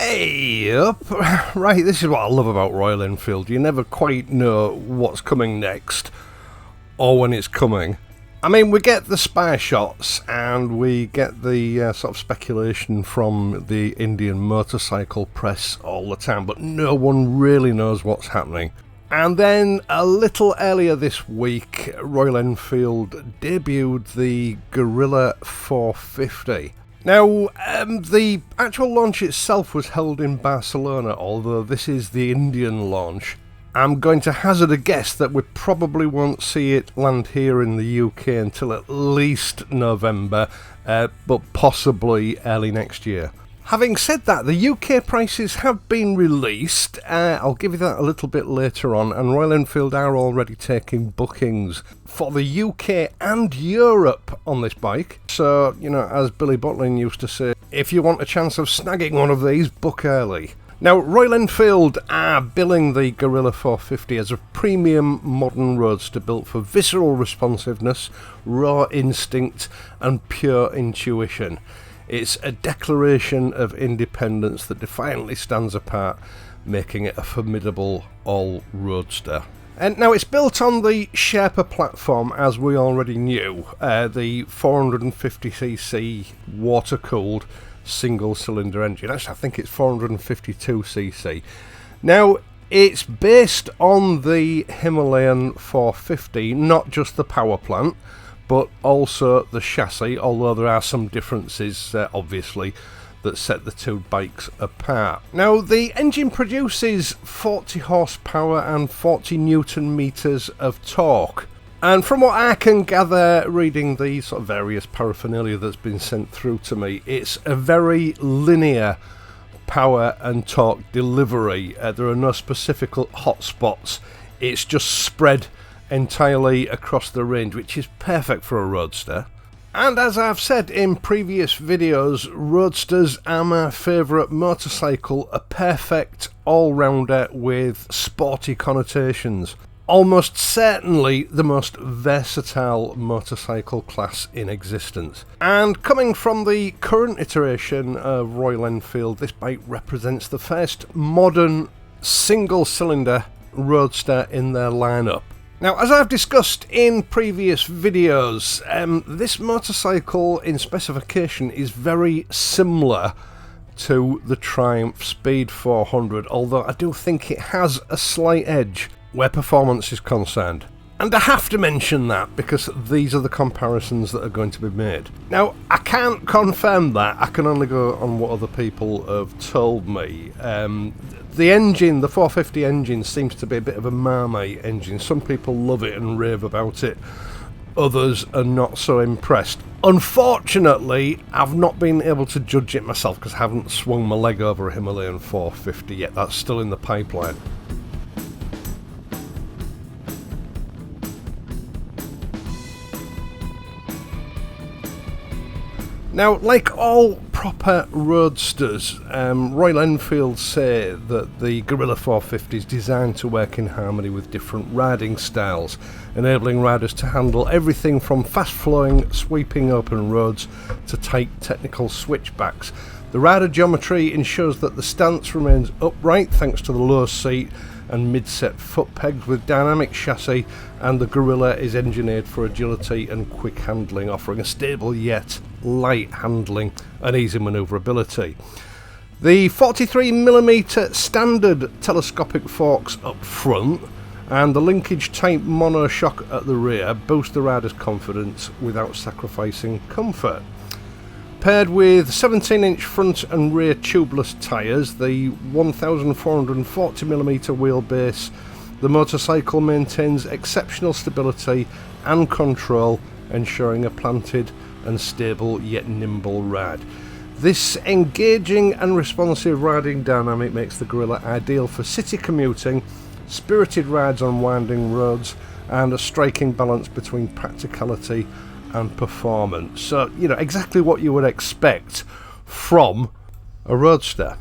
Hey up! Right, this is what I love about Royal Enfield. You never quite know what's coming next, or when it's coming. I mean, we get the spy shots, and we get the sort of speculation from the Indian motorcycle press all the time, but no one really knows what's happening. And then, a little earlier this week, Royal Enfield debuted the Guerilla 450. Now, the actual launch itself was held in Barcelona, although this is the Indian launch. I'm going to hazard a guess that we probably won't see it land here in the UK until at least November, but possibly early next year. Having said that, the UK prices have been released. I'll give you that a little bit later on, and Royal Enfield are already taking bookings for the UK and Europe on this bike. So, you know, as Billy Butlin used to say, if you want a chance of snagging one of these, book early. Now, Royal Enfield are billing the Guerilla 450 as a premium modern roadster built for visceral responsiveness, raw instinct, and pure intuition. It's a declaration of independence that defiantly stands apart, making it a formidable all-roadster. And now it's built on the Sherpa platform, as we already knew, the 450cc water-cooled single-cylinder engine. Actually, I think it's 452cc. Now, it's based on the Himalayan 450, not just the power plant, but also the chassis, although there are some differences, obviously, that set the two bikes apart. Now, the engine produces 40 horsepower and 40 newton meters of torque. And from what I can gather, reading the sort of various paraphernalia that's been sent through to me, it's a very linear power and torque delivery. There are no specific hotspots. It's just spread entirely across the range, which is perfect for a roadster. And as I've said in previous videos, roadsters are my favourite motorcycle, a perfect all-rounder with sporty connotations. Almost certainly the most versatile motorcycle class in existence. And coming from the current iteration of Royal Enfield, this bike represents the first modern single-cylinder roadster in their lineup. Now, as I've discussed in previous videos, this motorcycle in specification is very similar to the Triumph Speed 400, although I do think it has a slight edge where performance is concerned. And I have to mention that because these are the comparisons that are going to be made. Now, I can't confirm that, I can only go on what other people have told me. The engine, the 450 engine, seems to be a bit of a Marmite engine. Some people love it and rave about it, others are not so impressed. Unfortunately, I've not been able to judge it myself because I haven't swung my leg over a Himalayan 450 yet. That's still in the pipeline. Now, like all proper roadsters, Royal Enfield say that the Guerilla 450 is designed to work in harmony with different riding styles, enabling riders to handle everything from fast-flowing, sweeping open roads to tight technical switchbacks. The rider geometry ensures that the stance remains upright thanks to the low seat and mid-set foot pegs with dynamic chassis, and the Guerilla is engineered for agility and quick handling, offering a stable yet light handling and easy manoeuvrability. The 43mm standard telescopic forks up front and the linkage type monoshock at the rear boost the rider's confidence without sacrificing comfort. Paired with 17-inch front and rear tubeless tyres, the 1440mm wheelbase, the motorcycle maintains exceptional stability and control, ensuring a planted and stable yet nimble ride. This engaging and responsive riding dynamic makes the Guerilla ideal for city commuting, spirited rides on winding roads, and a striking balance between practicality and performance. So, you know, exactly what you would expect from a roadster.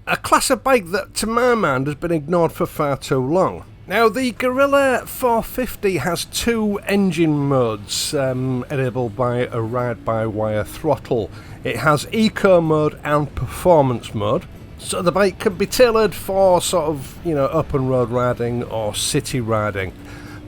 A class of bike that, to my mind, has been ignored for far too long. Now, the Guerilla 450 has two engine modes enabled by a ride-by-wire throttle. It has Eco mode and Performance mode. So the bike can be tailored for sort of, open road riding or city riding.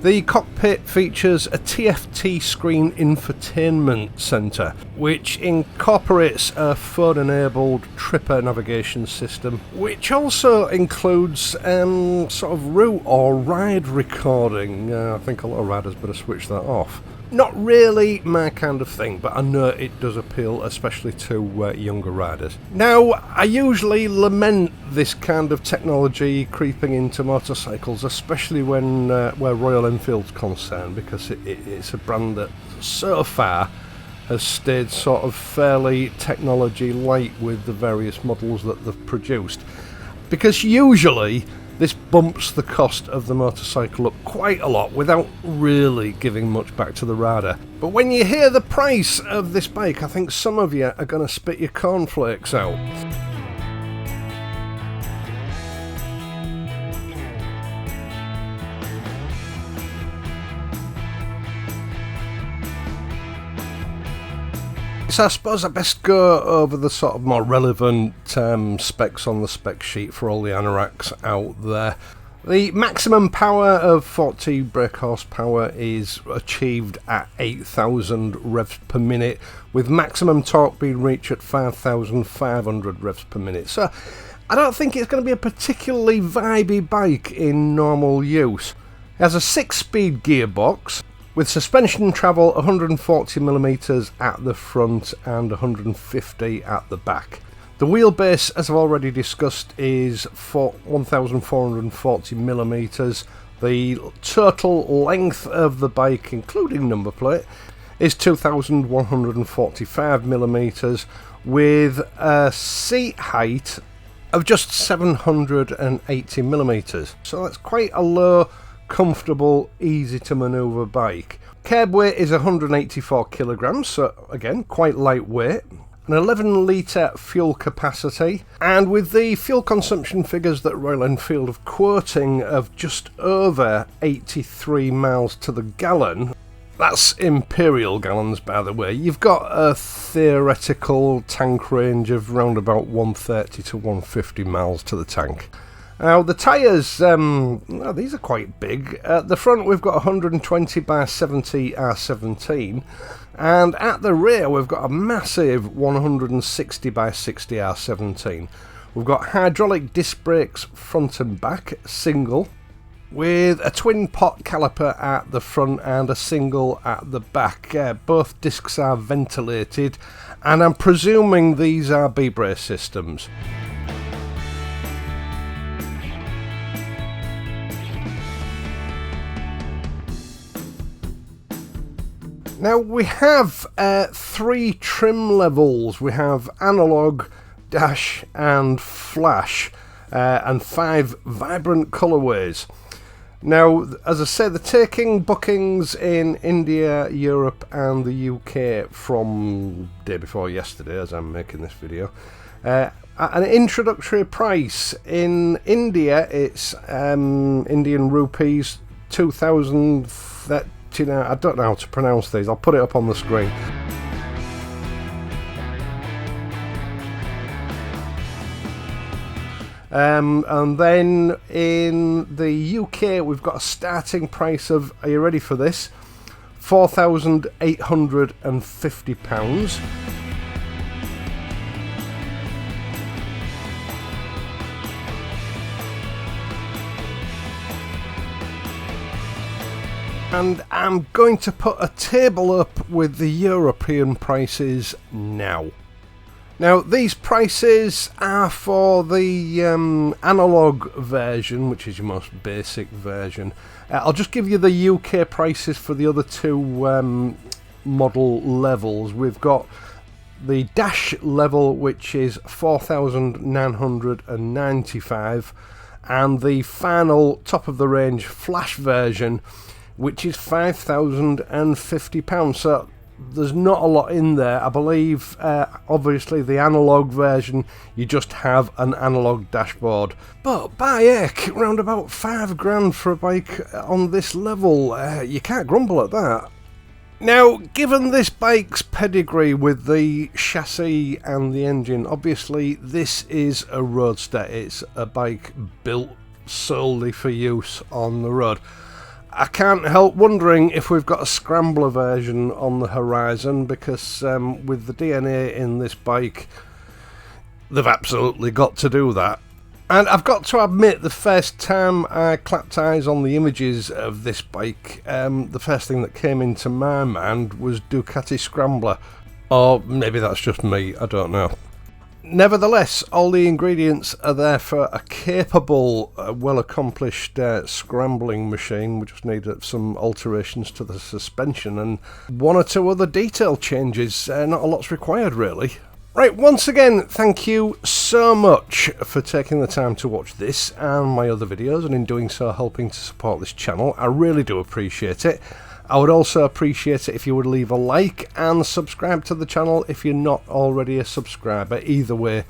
The cockpit features a TFT screen infotainment centre, which incorporates a phone-enabled tripper navigation system, which also includes sort of route or ride recording. I think a lot of riders better switch that off. Not really my kind of thing, but I know it does appeal, especially to younger riders. Now, I usually lament this kind of technology creeping into motorcycles, especially when where Royal Enfield's concerned, because it's a brand that so far has stayed sort of fairly technology light with the various models that they've produced. Because usually this bumps the cost of the motorcycle up quite a lot without really giving much back to the rider. But when you hear the price of this bike, I think some of you are going to spit your cornflakes out. So I suppose I best go over the sort of more relevant specs on the spec sheet for all the anoraks out there. The maximum power of 40 brake horsepower is achieved at 8,000 revs per minute, with maximum torque being reached at 5,500 revs per minute. So I don't think it's going to be a particularly vibey bike in normal use. It has a 6-speed gearbox, with suspension travel 140mm at the front and 150 at the back. The wheelbase, as I've already discussed, is 1440mm. The total length of the bike, including number plate, is 2145mm, with a seat height of just 780mm. So that's quite a low, comfortable, easy to manoeuvre bike. Curb weight is 184 kilograms, so again quite lightweight. An 11 litre fuel capacity, and with the fuel consumption figures that Royal Enfield are quoting of just over 83 miles to the gallon, that's imperial gallons by the way, you've got a theoretical tank range of around about 130 to 150 miles to the tank. Now the tyres, these are quite big. At the front we've got 120 by 70 R17, and at the rear we've got a massive 160 by 60 R17. We've got hydraulic disc brakes front and back, single, with a twin pot caliper at the front and a single at the back. Both discs are ventilated, and I'm presuming these are B-brace systems. Now we have 3 trim levels. We have analog, dash and flash, and 5 vibrant colourways. Now, as I said, they're taking bookings in India, Europe and the UK from day before yesterday as I'm making this video. An introductory price in India, it's Indian rupees 2,000. I don't know how to pronounce these, I'll put it up on the screen. And then in the UK we've got a starting price of, are you ready for this? £4,850. And I'm going to put a table up with the European prices now. Now these prices are for the analog version, which is your most basic version. I'll just give you the UK prices for the other 2 model levels. We've got the dash level, which is 4,995, and the final top of the range flash version, which is £5,050. So there's not a lot in there. I believe, obviously, the analog version, you just have an analog dashboard. But by heck, round about £5 grand for a bike on this level, you can't grumble at that. Now, given this bike's pedigree with the chassis and the engine, obviously this is a roadster. It's a bike built solely for use on the road. I can't help wondering if we've got a scrambler version on the horizon, because with the DNA in this bike, they've absolutely got to do that. And I've got to admit, the first time I clapped eyes on the images of this bike, the first thing that came into my mind was Ducati Scrambler. Or maybe that's just me, I don't know. Nevertheless, all the ingredients are there for a capable, well-accomplished scrambling machine. We just need some alterations to the suspension and one or two other detail changes. Not a lot's required, really. Right, once again, thank you so much for taking the time to watch this and my other videos, and in doing so helping to support this channel. I really do appreciate it. I would also appreciate it if you would leave a like and subscribe to the channel if you're not already a subscriber. Either way,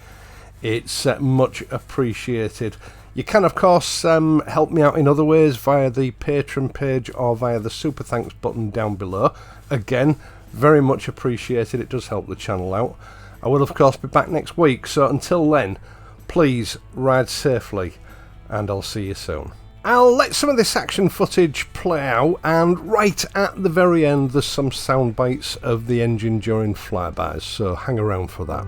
it's much appreciated. You can, of course, help me out in other ways via the Patreon page or via the Super Thanks button down below. Again, very much appreciated. It does help the channel out. I will, of course, be back next week, so until then, please ride safely, and I'll see you soon. I'll let some of this action footage play out, and right at the very end there's some sound bites of the engine during flybys, so hang around for that.